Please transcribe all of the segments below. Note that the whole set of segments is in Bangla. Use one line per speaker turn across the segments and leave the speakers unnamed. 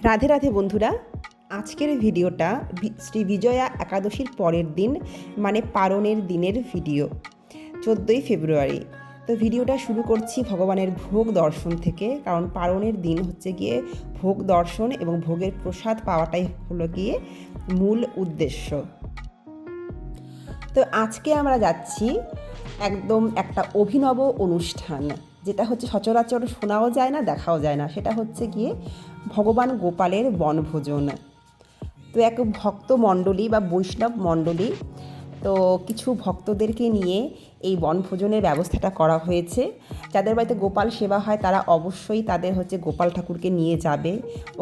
রাধে রাধে বন্ধুরা, আজকের ভিডিওটা শ্রী বিজয়া একাদশীর পরের দিন মানে পারণের দিনের ভিডিও, 14ই ফেব্রুয়ারি। তো ভিডিওটা শুরু করছি ভগবানের ভোগ দর্শন থেকে, কারণ পারণের দিন হচ্ছে গিয়ে ভোগ দর্শন এবং ভোগের প্রসাদ পাওয়াটাই হলো গিয়ে মূল উদ্দেশ্য। তো আজকে আমরা যাচ্ছি একদম একটা অভিনব অনুষ্ঠান, যেটা হচ্ছে সচরাচর শোনাও যায় না, দেখাও যায় না। সেটা হচ্ছে গিয়ে ভগবান গোপালের বনভোজন। তো এক ভক্ত মণ্ডলী বা বৈষ্ণব মণ্ডলী, তো কিছু ভক্তদেরকে নিয়ে এই বনভোজনের ব্যবস্থাটা করা হয়েছে। যাদের বাড়িতে গোপাল সেবা হয় তারা অবশ্যই তাদের হচ্ছে গোপাল ঠাকুরকে নিয়ে যাবে।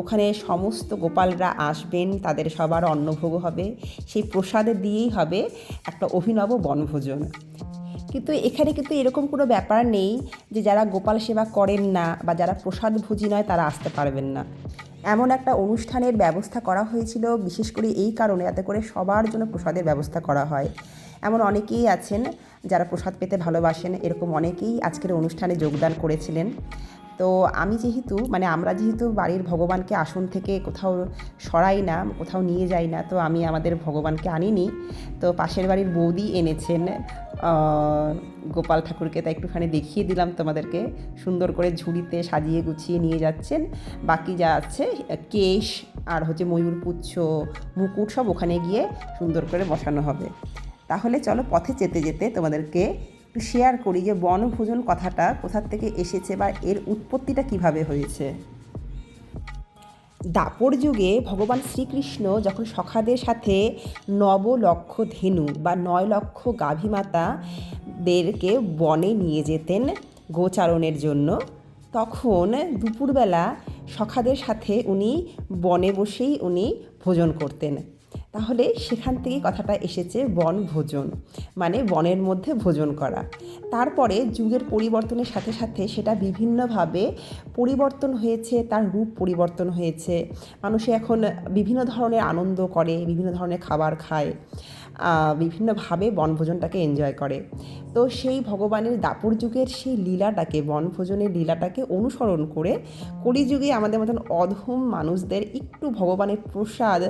ওখানে সমস্ত গোপালরা আসবেন, তাদের সবার অন্নভোগ হবে, সেই প্রসাদে দিয়েই হবে একটা অভিনব বনভোজন। কিন্তু এখানে কিন্তু এরকম কোনো ব্যাপার নেই যে যারা গোপাল সেবা করেন না বা যারা প্রসাদ ভোজী নয় তারা আসতে পারবেন না। এমন একটা অনুষ্ঠানের ব্যবস্থা করা হয়েছিল বিশেষ করে এই কারণে, যাতে করে সবার জন্য প্রসাদের ব্যবস্থা করা হয়। এমন অনেকেই আছেন যারা প্রসাদ পেতে ভালোবাসেন, এরকম অনেকেই আজকের অনুষ্ঠানে যোগদান করেছিলেন। তো আমরা যেহেতু বাড়ির ভগবানকে আসন থেকে কোথাও সরাই না, কোথাও নিয়ে যাই না, তো আমি আমাদের ভগবানকে আনিনি। তো পাশের বাড়ির বৌদি এনেছেন গোপাল ঠাকুরকে, তাই একটুখানি দেখিয়ে দিলাম তোমাদেরকে। সুন্দর করে ঝুড়িতে সাজিয়ে গুছিয়ে নিয়ে যাচ্ছেন। বাকি যা আছে কেশ আর হচ্ছে ময়ূরপুচ্ছ, মুকুট সব ওখানে গিয়ে সুন্দর করে বসানো হবে। তাহলে চলো পথে যেতে যেতে তোমাদেরকে একটু শেয়ার করি যে বনভোজন কথাটা কোথা থেকে এসেছে বা এর উৎপত্তিটা কিভাবে হয়েছে। দাপর যুগে ভগবান শ্রীকৃষ্ণ যখন সখাদের সাথে 9 লক্ষ ধেনু বা 9 লক্ষ গাভীমাতাদেরকে বনে নিয়ে যেতেন গোচারণের জন্য, তখন দুপুরবেলা সখাদের সাথে উনি বনে বসেই উনি ভোজন করতেন। তাহলে সেখান থেকেই কথাটা এসেছে বনভোজন, মানে বনের মধ্যে ভোজন করা। তারপরে যুগের পরিবর্তনের সাথে সাথে সেটা বিভিন্নভাবে পরিবর্তন হয়েছে, তার রূপ পরিবর্তন হয়েছে। মানুষে এখন বিভিন্ন ধরনের আনন্দ করে, বিভিন্ন ধরনের খাবার খায়, বিভিন্নভাবে বনভোজনটাকে এনজয় করে। তো সেই ভগবানের দাপর যুগের সেই লীলাটাকে, বনভোজনের লীলাটাকে অনুসরণ করে কলিযুগে আমাদের মতন অধম মানুষদের একটু ভগবানের প্রসাদ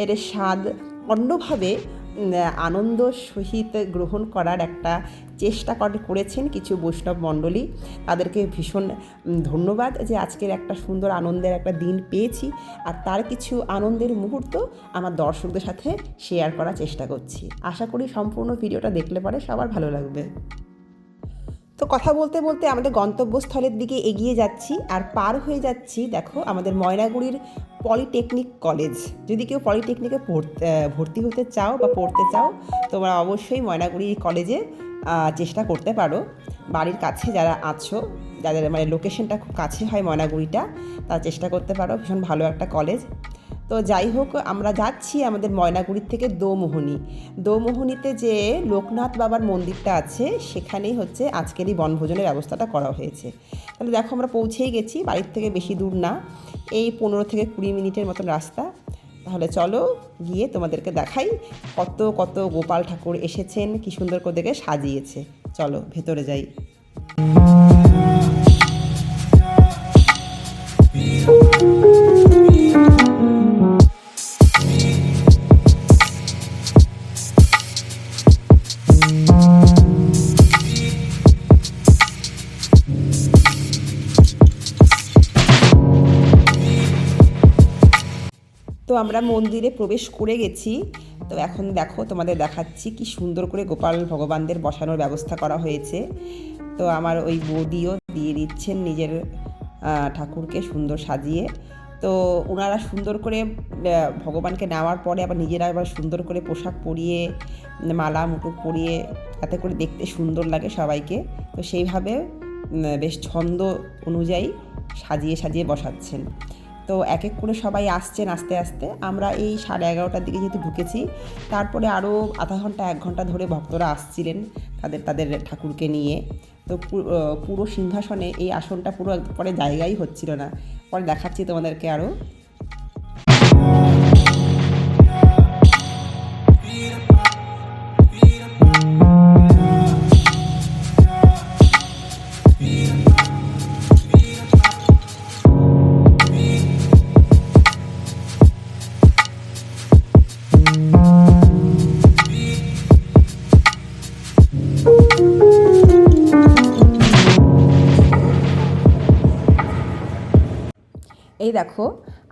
এর স্বাদ অন্যভাবে আনন্দ সহিত গ্রহণ করার একটা চেষ্টা করেছেন কিছু বৈষ্ণব মণ্ডলী। তাদেরকে ভীষণ ধন্যবাদ যে আজকের একটা সুন্দর আনন্দের একটা দিন পেয়েছি, আর তার কিছু আনন্দের মুহূর্ত আমার দর্শকদের সাথে শেয়ার করার চেষ্টা করছি। আশা করি সম্পূর্ণ ভিডিওটা দেখলে পরে সবার ভালো লাগবে। তো কথা বলতে বলতে আমাদের গন্তব্যস্থলের দিকে এগিয়ে যাচ্ছি, আর পার হয়ে যাচ্ছি দেখো আমাদের ময়নাগুড়ির পলিটেকনিক কলেজ। যদি কেউ পলিটেকনিকে ভর্তি হতে চাও বা পড়তে চাও, তোমরা অবশ্যই ময়নাগুড়ি কলেজে চেষ্টা করতে পারো। বাড়ির কাছে যারা আছো, যাদের মানে লোকেশনটা খুব কাছে হয় ময়নাগুড়িটা, তারা চেষ্টা করতে পারো। ভীষণ ভালো একটা কলেজ। তো যাই হোক, আমরা যাচ্ছি আমাদের ময়নাগুড়ির থেকে দোমোহনীতে যে লোকনাথ বাবার মন্দিরটা আছে, সেখানেই হচ্ছে আজকের এই বনভোজনের ব্যবস্থাটা করা হয়েছে। তাহলে দেখো আমরা পৌঁছেই গেছি, বাড়ির থেকে বেশি দূর না, এই 15 থেকে 20 মিনিটের মতন রাস্তা। তাহলে চলো গিয়ে তোমাদেরকে দেখাই কত কত গোপাল ঠাকুর এসেছেন, কি সুন্দর করে দেখে সাজিয়েছে। চলো ভেতরে যাই। তো আমরা মন্দিরে প্রবেশ করে গেছি। তো এখন দেখো তোমাদের দেখাচ্ছি কি সুন্দর করে গোপাল ভগবানদের বসানোর ব্যবস্থা করা হয়েছে। তো আমার ওই বৌদিও দিয়ে দিচ্ছেন নিজের ঠাকুরকে সুন্দর সাজিয়ে। তো ওনারা সুন্দর করে ভগবানকে নেওয়ার পরে আবার নিজেরা আবার সুন্দর করে পোশাক পরিয়ে, মালা মুকুট পরিয়ে, তাতে করে দেখতে সুন্দর লাগে সবাইকে। তো সেইভাবে বেশ ছন্দ অনুযায়ী সাজিয়ে সাজিয়ে বসাচ্ছেন। তো এক এক করে সবাই আসছেন আস্তে আস্তে। আমরা এই 11:30টার দিকে যেহেতু ঢুকেছি, তারপরে আরও আধা ঘন্টা 1 ঘন্টা ধরে ভক্তরা আসছিলেন তাদের ঠাকুরকে নিয়ে। তো পুরো সিংহাসনে এই আসনটা পুরো পরে জায়গাই হচ্ছিল না। পরে দেখাচ্ছি তোমাদেরকে আরও। এই দেখো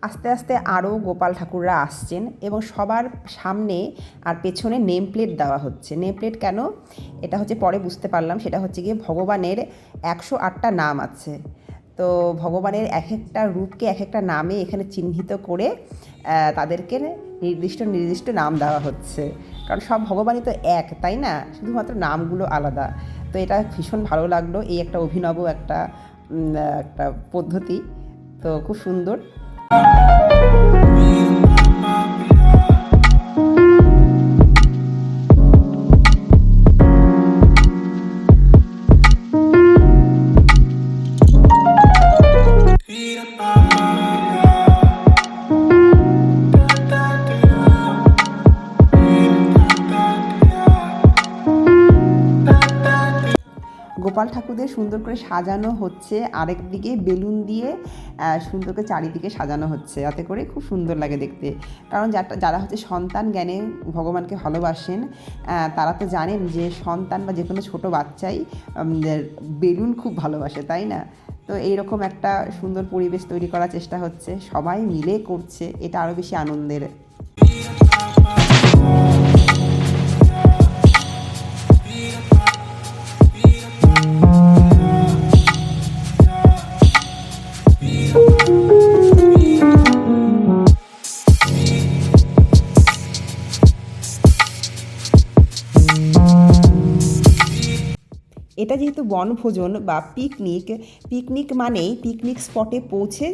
আস্তে আস্তে আরও গোপাল ঠাকুররা আসছেন এবং সবার সামনে আর পেছনে নেম প্লেট দেওয়া হচ্ছে। নেম প্লেট কেন, এটা হচ্ছে পরে বুঝতে পারলাম, সেটা হচ্ছে গিয়ে ভগবানের 108টা নাম আছে। তো ভগবানের এক একটা রূপকে এক একটা নামে এখানে চিহ্নিত করে তাদেরকে নির্দিষ্ট নির্দিষ্ট নাম দেওয়া হচ্ছে, কারণ সব ভগবানই তো এক, তাই না, শুধুমাত্র নামগুলো আলাদা। তো এটা ভীষণ ভালো লাগলো, এই একটা অভিনব একটা একটা পদ্ধতি, তো খুব সুন্দর। গোপাল ঠাকুরদের সুন্দর করে সাজানো হচ্ছে, আরেক দিকে বেলুন দিয়ে সুন্দর করে চারিদিকে সাজানো হচ্ছে, যাতে করে খুব সুন্দর লাগে দেখতে। কারণ যারা হচ্ছে সন্তান জ্ঞানে ভগবানকে ভালোবাসেন, তারা তো জানেন যে সন্তান বা যে কোনো ছোটো বাচ্চাই বেলুন খুব ভালোবাসে, তাই না। তো এইরকম একটা সুন্দর পরিবেশ তৈরি করার চেষ্টা হচ্ছে, সবাই মিলে করছে, এটা আরও বেশি আনন্দের। এটা যেহেতু বনভোজন বা পিকনিক মানেই পিকনিক স্পটে পৌঁছে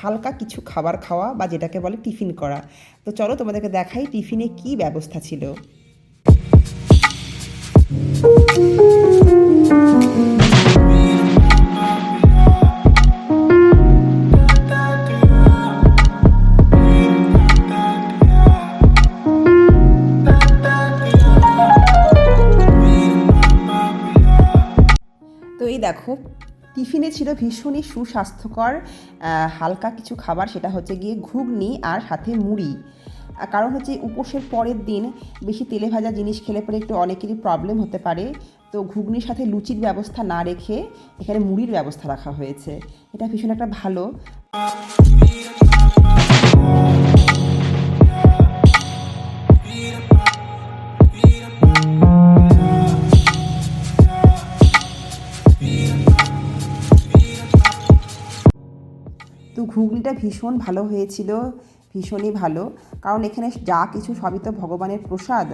হালকা কিছু খাবার খাওয়া বা যেটাকে বলে টিফিন করা। তো চলো তোমাদেরকে দেখাই টিফিনে কী ব্যবস্থা ছিল। তো এই দেখো টিফিনে ছিল ভীষণই সুস্বাস্থ্যকর হালকা কিছু খাবার, সেটা হচ্ছে গিয়ে ঘুগনি আর সাথে মুড়ি। কারণ হচ্ছে উপোসের পরের দিন বেশি তেলে ভাজা জিনিস খেলে পরে একটু অনেকেরই প্রবলেম হতে পারে, তো ঘুগনির সাথে লুচির ব্যবস্থা না রেখে এখানে মুড়ির ব্যবস্থা রাখা হয়েছে, এটা ভীষণ একটা ভালো। তো ঘুগনিটা ভীষণ ভালো হয়েছিল, ভীষণই ভালো, কারণ এখানে যা কিছু সবই তো ভগবানের প্রসাদ,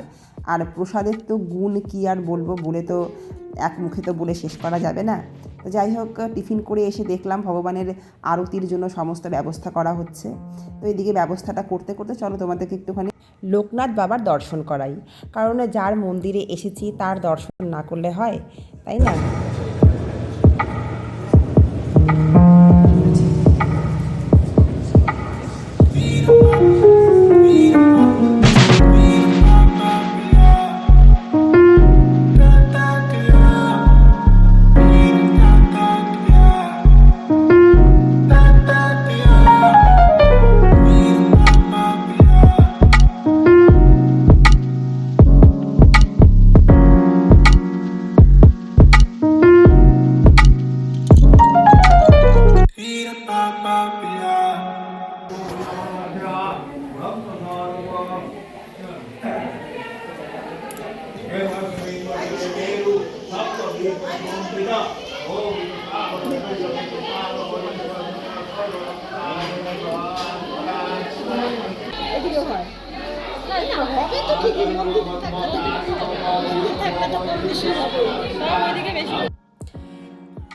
আর প্রসাদের তো গুণ কী আর বলবো, বলে তো এক মুখে তো বলে শেষ করা যাবে না। তো যাই হোক টিফিন করে এসে দেখলাম ভগবানের আরতির জন্য সমস্ত ব্যবস্থা করা হচ্ছে। তো এদিকে ব্যবস্থাটা করতে করতে চলো তোমাদেরকে একটুখানি লোকনাথ বাবার দর্শন করাই, কারণ যার মন্দিরে এসেছি তার দর্শন না করলে হয়, তাই না।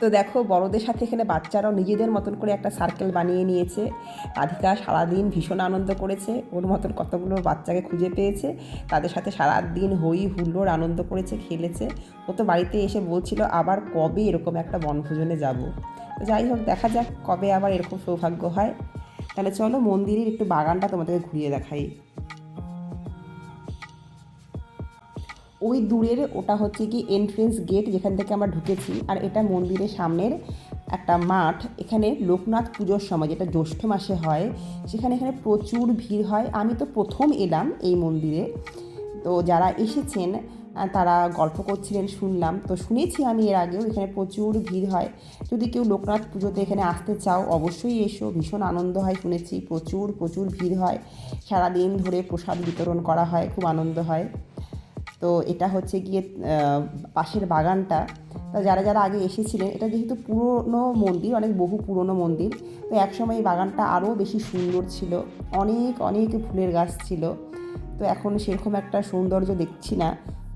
তো দেখো বড়দের সাথে এখানে বাচ্চারাও নিজেদের মতন করে একটা সার্কেল বানিয়ে নিয়েছে। রাধিকা সারাদিন ভীষণ আনন্দ করেছে, ওর মতন কতগুলো বাচ্চাকে খুঁজে পেয়েছে, তাদের সাথে সারাদিন হই হুল্লোড় আনন্দ করেছে, খেলেছে। ও তো বাড়িতে এসে বলছিল আবার কবে এরকম একটা বনভোজনে যাব। তো যাই হোক দেখা যাক কবে আবার এরকম সৌভাগ্য হয়। তাহলে চলো মন্দিরের একটু বাগানটা তোমাদেরকে ঘুরিয়ে দেখাই। ওই দূরের ওটা হচ্ছে কি এন্ট্রেন্স গেট, যেখান থেকে আমরা ঢুকেছি, আর এটা মন্দিরের সামনের একটা মাঠ। এখানে লোকনাথ পুজোর সময়, যেটা জ্যৈষ্ঠ মাসে হয়, এখানে প্রচুর ভিড় হয়। আমি তো প্রথম এলাম এই মন্দিরে, তো যারা এসেছেন তারা গল্প করছিলেন শুনলাম। তো শুনেছি আমি এর আগেও এখানে প্রচুর ভিড় হয়। যদি কেউ লোকনাথ পুজোতে এখানে আসতে চাও অবশ্যই এসো, ভীষণ আনন্দ হয় শুনেছি, প্রচুর প্রচুর ভিড় হয়, সারাদিন ধরে প্রসাদ বিতরণ করা হয়, খুব আনন্দ হয়। তো এটা হচ্ছে গিয়ে পাশের বাগানটা। তা যারা যারা আগে এসেছিলেন, এটা যেহেতু পুরনো মন্দির, অনেক বহু পুরনো মন্দির, তো একসময় এই বাগানটা আরও বেশি সুন্দর ছিল, অনেক অনেক ফুলের গাছ ছিল। তো এখন সেরকম একটা সৌন্দর্য দেখছি না,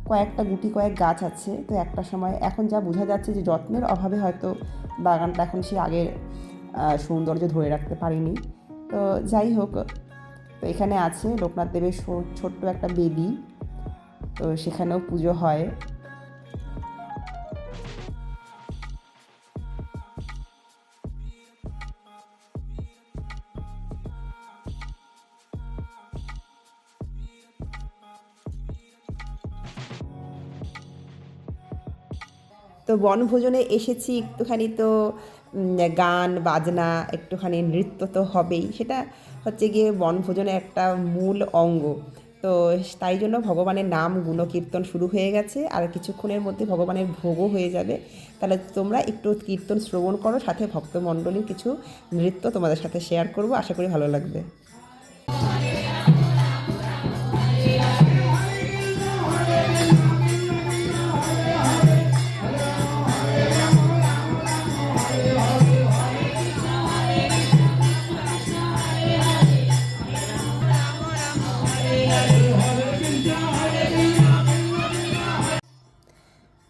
কয়েকটা গুটি কয়েক গাছ আছে। তো একটা সময় এখন যা বোঝা যাচ্ছে যে যত্নের অভাবে হয়তো বাগানটা এখন সে আগের সৌন্দর্য ধরে রাখতে পারেনি। তো যাই হোক, তো এখানে আছে লোকনাথ দেবের ছোট্ট একটা বেদি, তো সেখানেও পুজো হয়। তো বনভোজনে এসেছি একটুখানি, তো গান বাজনা একটুখানি নৃত্য তো হবেই, সেটা হচ্ছে গিয়ে বনভোজনের একটা মূল অঙ্গ। তো তাই জন্য ভগবানের নাম গুণকীর্তন শুরু হয়ে গেছে, আর কিছুক্ষণের মধ্যে ভগবানের ভোগও হয়ে যাবে। তাহলে তোমরা একটু কীর্তন শ্রবণ করো, সাথে ভক্তমণ্ডলীর কিছু নৃত্য তোমাদের সাথে শেয়ার করব, আশা করি ভালো লাগবে।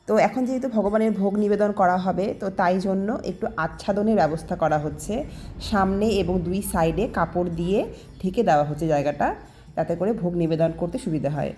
তো এখন যেহেতু ভগবানের ভোগ নিবেদন করা হবে, তো তাই জন্য একটু আচ্ছাদনের ব্যবস্থা করা হচ্ছে। সামনে এবং দুই সাইডে কাপড় দিয়ে ঢেকে দেওয়া হচ্ছে জায়গাটা, যাতে করে ভোগ নিবেদন করতে সুবিধা হয়।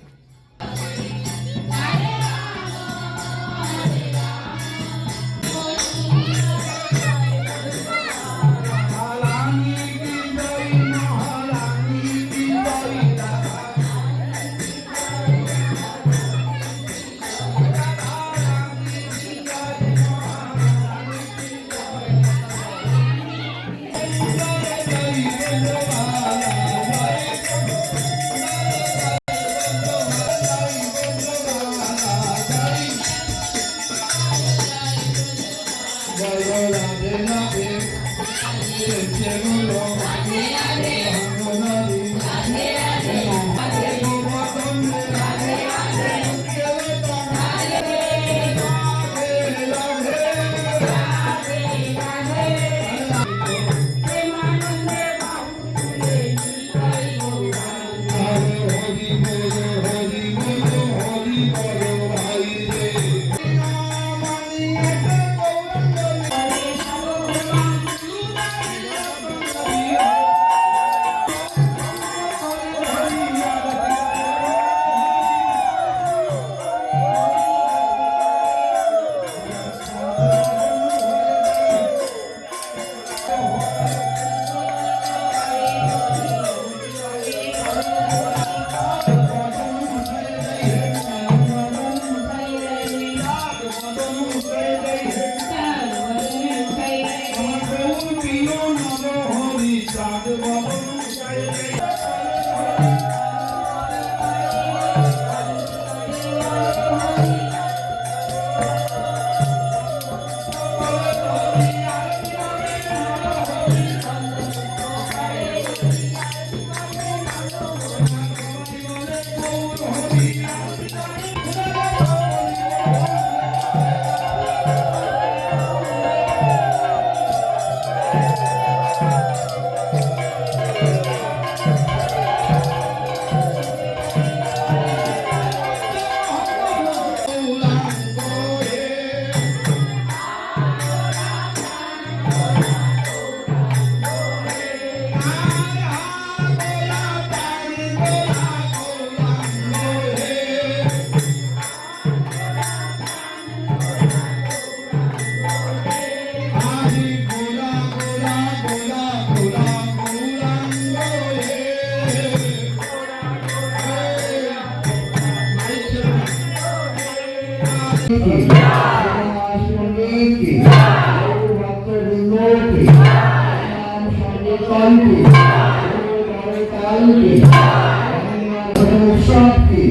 Shakti,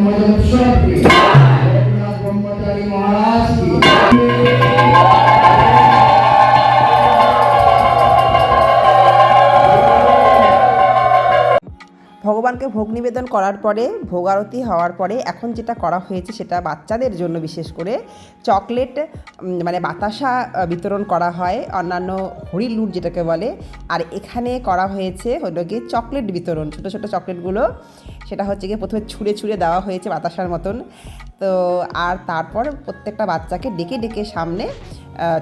ব্রহ্মোৎসব কি লোকনাথ ব্রহ্মচারী মহারাজ কি।
ভগবানকে ভোগ নিবেদন করার পরে ভোগ আরতি হওয়ার পরে এখন যেটা করা হয়েছে সেটা বাচ্চাদের জন্য বিশেষ করে চকলেট মানে বাতাসা বিতরণ করা হয়, অন্যান্য হরি লুট যেটাকে বলে। আর এখানে করা হয়েছে হলো গিয়ে চকলেট বিতরণ, ছোটো ছোটো চকলেটগুলো সেটা হচ্ছে গিয়ে প্রথমে ছুঁড়ে ছুঁড়ে দেওয়া হয়েছে বাতাসার মতন। তো আর তারপর প্রত্যেকটা বাচ্চাকে ডেকে ডেকে সামনে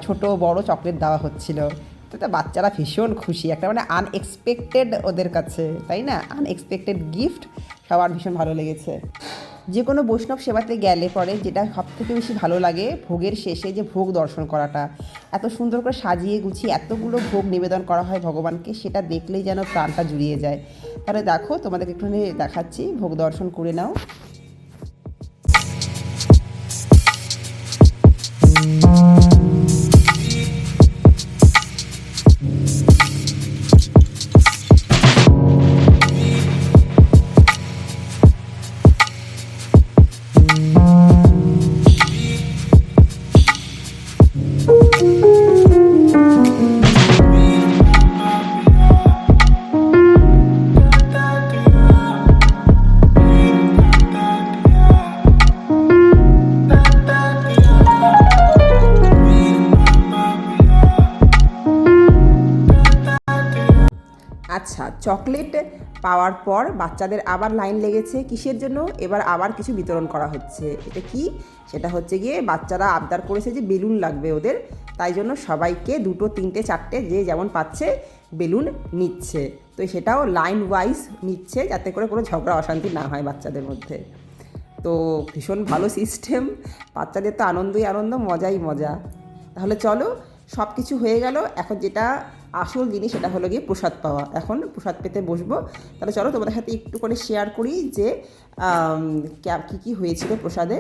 ছোট বড় চকলেট দেওয়া হচ্ছিল। তো বাচ্চারা ভীষণ খুশি, একটা মানে আনএক্সপেক্টেড ওদের কাছে, তাই না? আনএক্সপেক্টেড গিফট সবার ভীষণ ভালো লেগেছে। যে কোনো বৈষ্ণব সেবাতে গেলে পরে যেটা সবথেকে বেশি ভালো লাগে ভোগের শেষে যে ভোগ দর্শন করাটা, এত সুন্দর করে সাজিয়ে গুছিয়ে এতগুলো ভোগ নিবেদন করা হয় ভগবানকে, সেটা দেখলেই যেন প্রাণটা জুড়িয়ে যায়। তাহলে দেখো তোমাদেরকে একটুখানি দেখাচ্ছি, ভোগ দর্শন করে নাও। আচ্ছা, চকলেট পাওয়ার পর বাচ্চাদের আবার লাইন লেগেছে কিসের জন্য, এবার আবার কিছু বিতরণ করা হচ্ছে। এটা কি, সেটা হচ্ছে গিয়ে বাচ্চারা আবদার করেছে যে বেলুন লাগবে ওদের, তাই জন্য সবাইকে 2, 3, 4 যে যেমন পাচ্ছে বেলুন নিচ্ছে। তো সেটাও লাইন ওয়াইজ নিচ্ছে যাতে করে কোনো ঝগড়া অশান্তি না হয় বাচ্চাদের মধ্যে। তো ভীষণ ভালো সিস্টেম, বাচ্চাদের তো আনন্দই আনন্দ, মজাই মজা। তাহলে চলো, সব কিছু হয়ে গেল, এখন যেটা আসল জিনিস সেটা হলো গিয়ে প্রসাদ পাওয়া। এখন প্রসাদ পেতে বসবো। তাহলে চলো তোমাদের সাথে একটু করে শেয়ার করি যে কী কী হয়েছিল প্রসাদে।